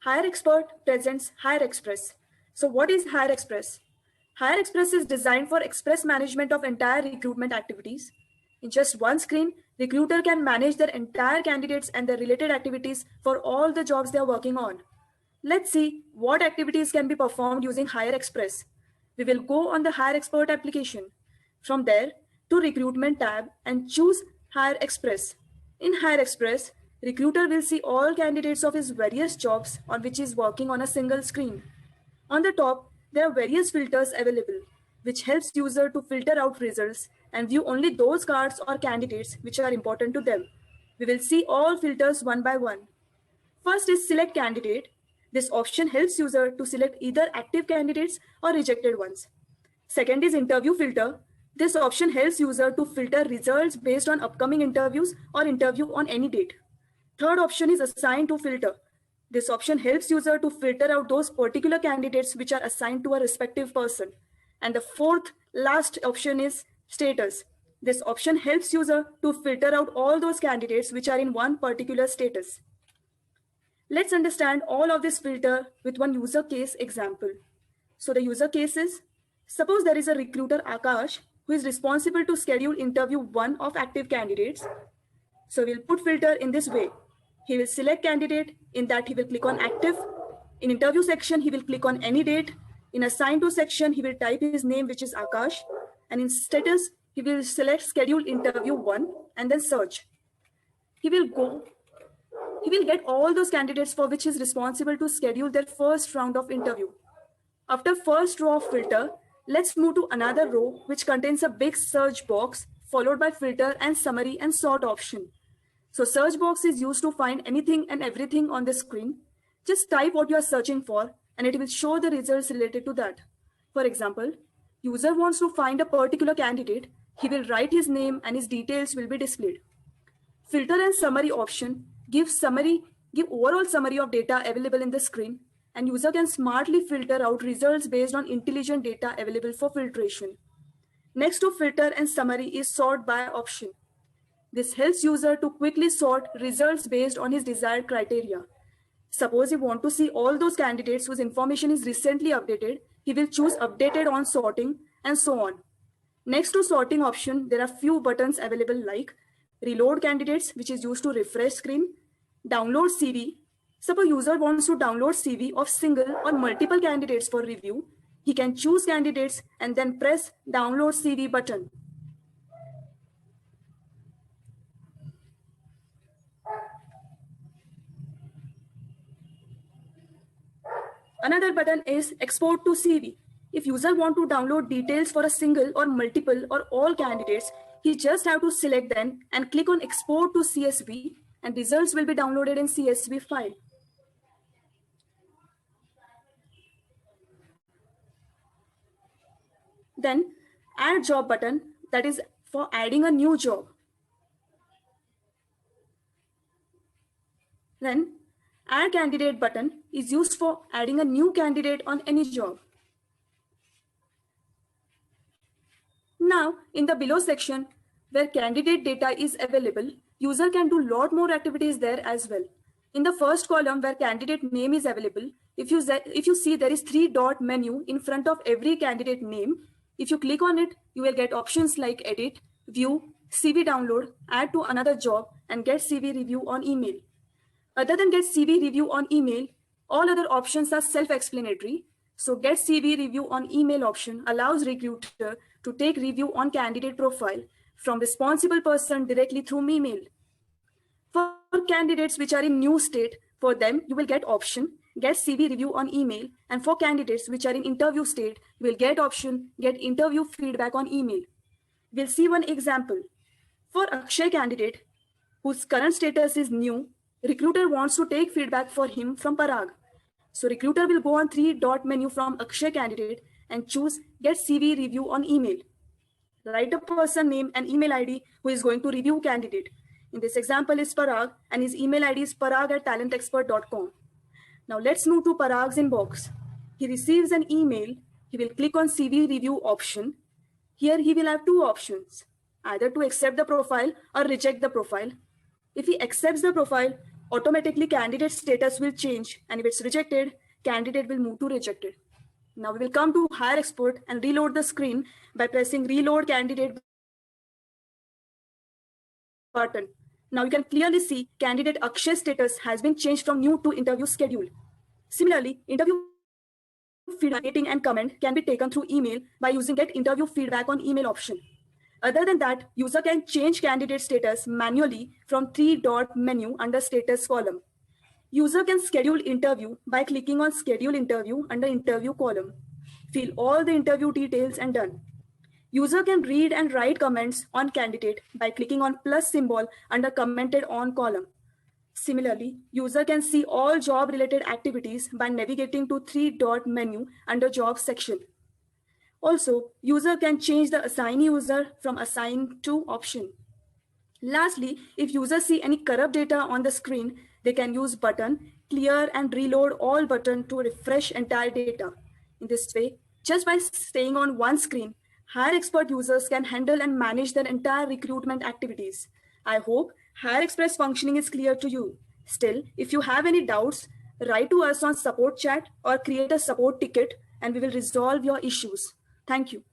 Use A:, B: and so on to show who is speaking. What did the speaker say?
A: Hire Expert presents Hire Express. So what is Hire Express? Hire Express is designed for express management of entire recruitment activities. In just one screen, recruiter can manage their entire candidates and their related activities for all the jobs they are working on. Let's see what activities can be performed using Hire Express. We will go on the Hire Expert application. From there, to Recruitment tab and choose Hire Express. In Hire Express, recruiter will see all candidates of his various jobs on which he is working on a single screen. On the top, there are various filters available, which helps user to filter out results and view only those cards or candidates which are important to them. We will see all filters one by one. First is Select Candidate. This option helps user to select either active candidates or rejected ones. Second is Interview Filter. This option helps user to filter results based on upcoming interviews or interview on any date. Third option is Assign to Filter. This option helps user to filter out those particular candidates which are assigned to a respective person. And the fourth last option is Status. This option helps user to filter out all those candidates which are in one particular status. Let's understand all of this filter with one user case example. So the user case is, suppose there is a recruiter Akash who is responsible to schedule interview 1 of active candidates. So we'll put filter in this way. He will select candidate, in that he will click on active. In interview section, he will click on any date. In assign to section, he will type his name, which is Akash. And in status, he will select schedule interview 1 and then search. He will get all those candidates for which he is responsible to schedule their first round of interview. After first row of filter, let's move to another row which contains a big search box followed by filter and summary and sort option. So search box is used to find anything and everything on the screen. Just type what you are searching for and it will show the results related to that. For example, user wants to find a particular candidate. He will write his name and his details will be displayed. Filter and summary option give overall summary of data available in the screen, and user can smartly filter out results based on intelligent data available for filtration. Next to filter and summary is sort by option. This helps user to quickly sort results based on his desired criteria. Suppose you want to see all those candidates whose information is recently updated, he will choose updated on sorting and so on. Next to sorting option, there are few buttons available like reload candidates, which is used to refresh screen, download CV. Suppose user wants to download CV of single or multiple candidates for review, he can choose candidates and then press download CV button. Another button is export to CV. If user want to download details for a single or multiple or all candidates, he just have to select them and click on export to CSV and results will be downloaded in CSV file. Then add job button, that is for adding a new job. Then add candidate button is used for adding a new candidate on any job. Now in the below section where candidate data is available, user can do lot more activities there as well. In the first column where candidate name is available, if you see there is 3-dot menu in front of every candidate name. If you click on it, you will get options like edit, view, CV download, add to another job and get CV review on email. Other than get CV review on email, all other options are self-explanatory. So get CV review on email option allows recruiter to take review on candidate profile from responsible person directly through email. For candidates which are in new state, for them you will get option get CV review on email, and for candidates which are in interview state, you will get option get interview feedback on email. We'll see one example. For Akshay candidate whose current status is new, recruiter wants to take feedback for him from Parag. So recruiter will go on 3-dot menu from Akshay candidate and choose get CV review on email. Write the person name and email ID who is going to review candidate. In this example is Parag and his email ID is parag@talentexpert.com. Now let's move to Parag's inbox. He receives an email. He will click on CV review option. Here he will have two options, either to accept the profile or reject the profile. If he accepts the profile, automatically candidate status will change, and if it's rejected, candidate will move to rejected. Now we will come to Hire Expert and reload the screen by pressing reload candidate button. Now you can clearly see candidate Akshay's status has been changed from new to interview scheduled. Similarly, interview feedback rating and comment can be taken through email by using get interview feedback on email option. Other than that, user can change candidate status manually from 3-dot menu under status column. User can schedule interview by clicking on schedule interview under interview column. Fill all the interview details and done. User can read and write comments on candidate by clicking on plus symbol under commented on column. Similarly, user can see all job related activities by navigating to 3-dot menu under job section. Also, user can change the assign user from assign to option. Lastly, if users see any corrupt data on the screen, they can use button clear and reload all button to refresh entire data. In this way, just by staying on one screen, Hire Expert users can handle and manage their entire recruitment activities. I hope Hire Express functioning is clear to you. Still, if you have any doubts, write to us on support chat or create a support ticket and we will resolve your issues. Thank you.